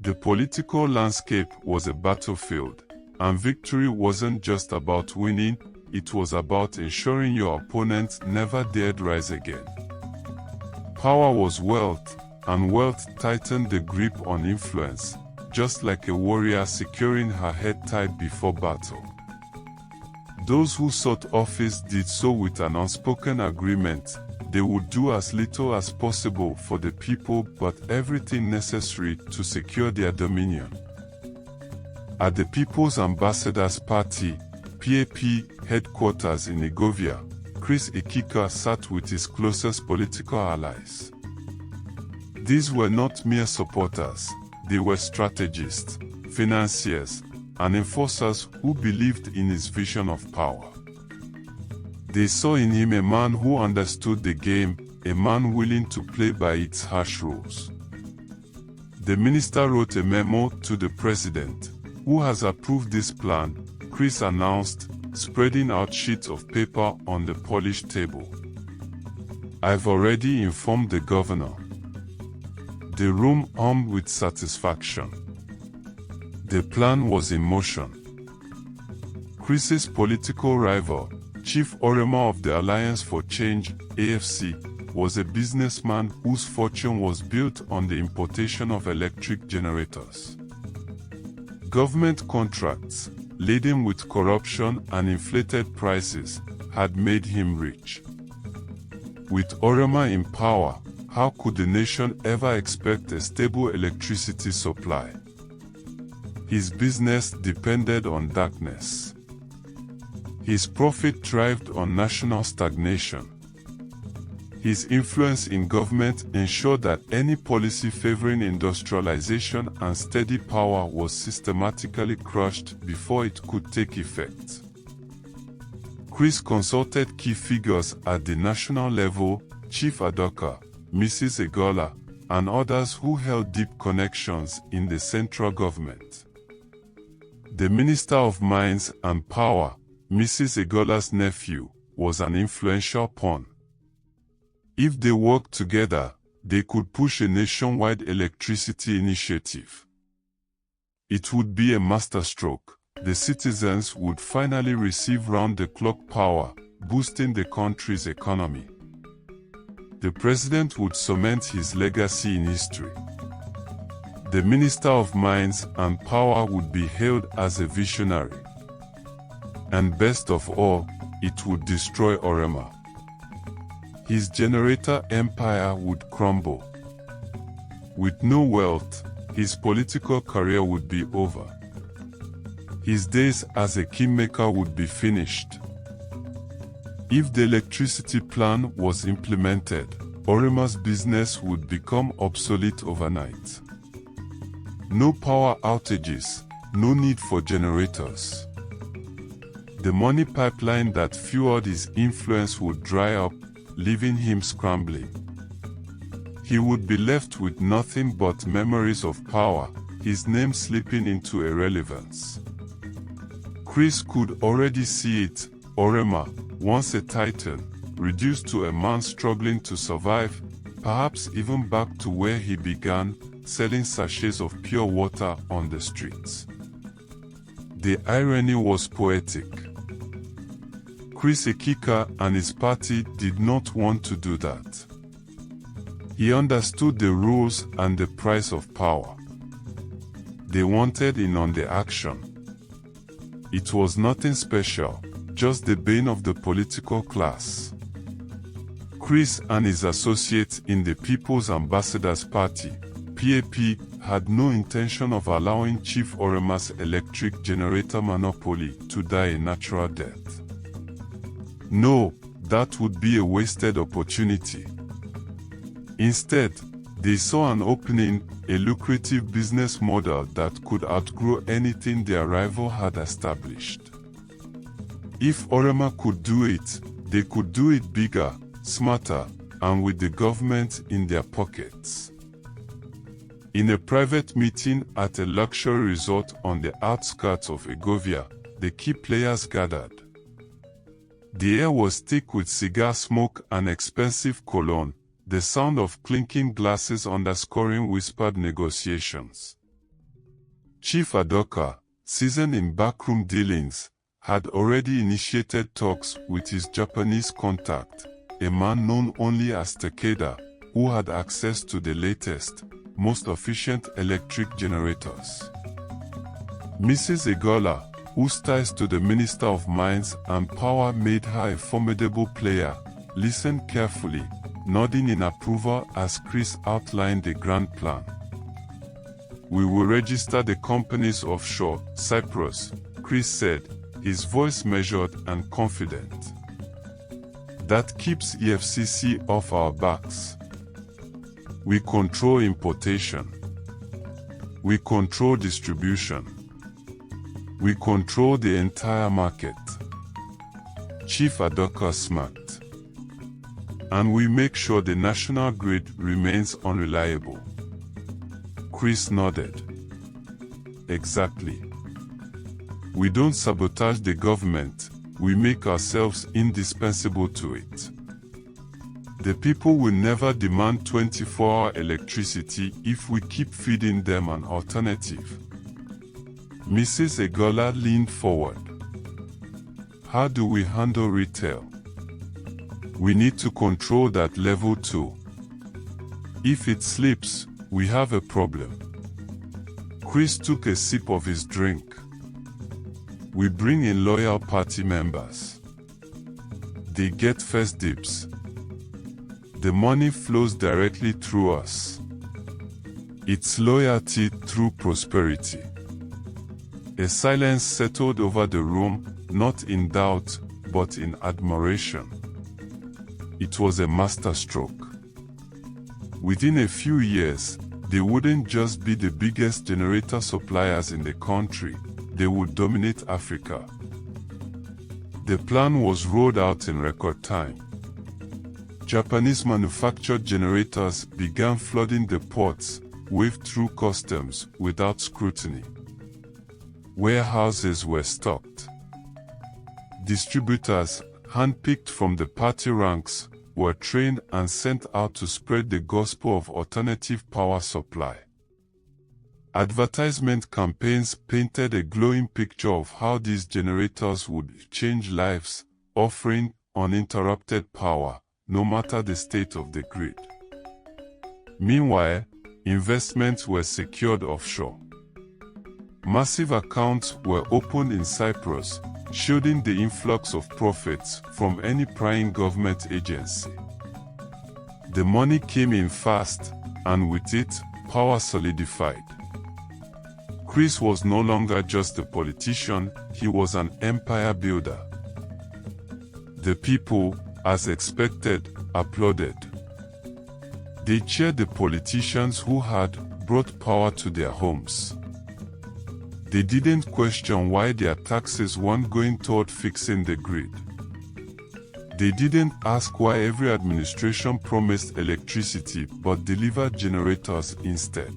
The political landscape was a battlefield, and victory wasn't just about winning, it was about ensuring your opponent never dared rise again. Power was wealth, and wealth tightened the grip on influence, just like a warrior securing her head tight before battle. Those who sought office did so with an unspoken agreement. They would do as little as possible for the people but everything necessary to secure their dominion. At the People's Ambassadors Party, PAP, headquarters in Egovia, Chris Ekika sat with his closest political allies. These were not mere supporters, they were strategists, financiers, and enforcers who believed in his vision of power. They saw in him a man who understood the game, a man willing to play by its harsh rules. The minister wrote a memo to the president, who has approved this plan, Chris announced, spreading out sheets of paper on the polished table. I've already informed the governor. The room hummed with satisfaction. The plan was in motion. Chris's political rival, Chief Orema of the Alliance for Change, AFC, was a businessman whose fortune was built on the importation of electric generators. Government contracts, laden with corruption and inflated prices, had made him rich. With Orema in power, how could the nation ever expect a stable electricity supply? His business depended on darkness. His profit thrived on national stagnation. His influence in government ensured that any policy favoring industrialization and steady power was systematically crushed before it could take effect. Chris consulted key figures at the national level, Chief Adoka, Mrs. Egola, and others who held deep connections in the central government. The Minister of Mines and Power, Mrs. Egola's nephew, was an influential pawn. If they worked together, they could push a nationwide electricity initiative. It would be a masterstroke. The citizens would finally receive round-the-clock power, boosting the country's economy. The president would cement his legacy in history. The Minister of Mines and Power would be hailed as a visionary. And best of all, it would destroy Orema. His generator empire would crumble. With no wealth, his political career would be over. His days as a kingmaker would be finished. If the electricity plan was implemented, Orema's business would become obsolete overnight. No power outages, no need for generators. The money pipeline that fueled his influence would dry up, leaving him scrambling. He would be left with nothing but memories of power, his name slipping into irrelevance. Chris could already see it. Orema, once a titan, reduced to a man struggling to survive, perhaps even back to where he began, selling sachets of pure water on the streets. The irony was poetic. Chris Ekika and his party did not want to do that. He understood the rules and the price of power. They wanted in on the action. It was nothing special, just the bane of the political class. Chris and his associates in the People's Ambassadors Party, PAP, had no intention of allowing Chief Orema's electric generator monopoly to die a natural death. No, that would be a wasted opportunity. Instead, they saw an opening, a lucrative business model that could outgrow anything their rival had established. If Orema could do it, they could do it bigger, smarter, and with the government in their pockets. In a private meeting at a luxury resort on the outskirts of Egovia, the key players gathered. The air was thick with cigar smoke and expensive cologne, the sound of clinking glasses underscoring whispered negotiations. Chief Adoka, seasoned in backroom dealings, had already initiated talks with his Japanese contact, a man known only as Takeda, who had access to the latest, most efficient electric generators. Mrs. Egola, whose ties to the Minister of Mines and Power made her a formidable player, listened carefully, nodding in approval as Chris outlined the grand plan. "We will register the companies offshore Cyprus," Chris said, his voice measured and confident. "That keeps EFCC off our backs. We control importation. We control distribution. We control the entire market." Chief Adoka smirked. "And we make sure the national grid remains unreliable." Chris nodded. "Exactly. We don't sabotage the government, we make ourselves indispensable to it. The people will never demand 24-hour electricity if we keep feeding them an alternative." Mrs. Egola leaned forward. "How do we handle retail? We need to control that level too. If it slips, we have a problem." Chris took a sip of his drink. "We bring in loyal party members. They get first dibs. The money flows directly through us. It's loyalty through prosperity." A silence settled over the room, not in doubt, but in admiration. It was a masterstroke. Within a few years, they wouldn't just be the biggest generator suppliers in the country, they would dominate Africa. The plan was rolled out in record time. Japanese manufactured generators began flooding the ports, waved through customs without scrutiny. Warehouses were stocked. Distributors, handpicked from the party ranks, were trained and sent out to spread the gospel of alternative power supply. Advertisement campaigns painted a glowing picture of how these generators would change lives, offering uninterrupted power, no matter the state of the grid. Meanwhile, investments were secured offshore. Massive accounts were opened in Cyprus, shielding the influx of profits from any prying government agency. The money came in fast, and with it, power solidified. Chris was no longer just a politician, he was an empire builder. The people, as expected, applauded. They cheered the politicians who had brought power to their homes. They didn't question why their taxes weren't going toward fixing the grid. They didn't ask why every administration promised electricity but delivered generators instead.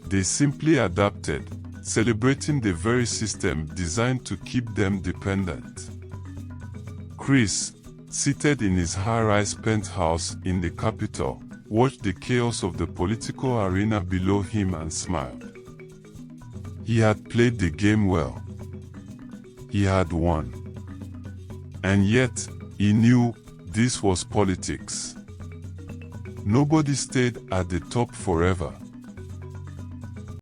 They simply adapted, celebrating the very system designed to keep them dependent. Chris, seated in his high-rise penthouse in the capital, watched the chaos of the political arena below him and smiled. He had played the game well. He had won. And yet, he knew this was politics. Nobody stayed at the top forever.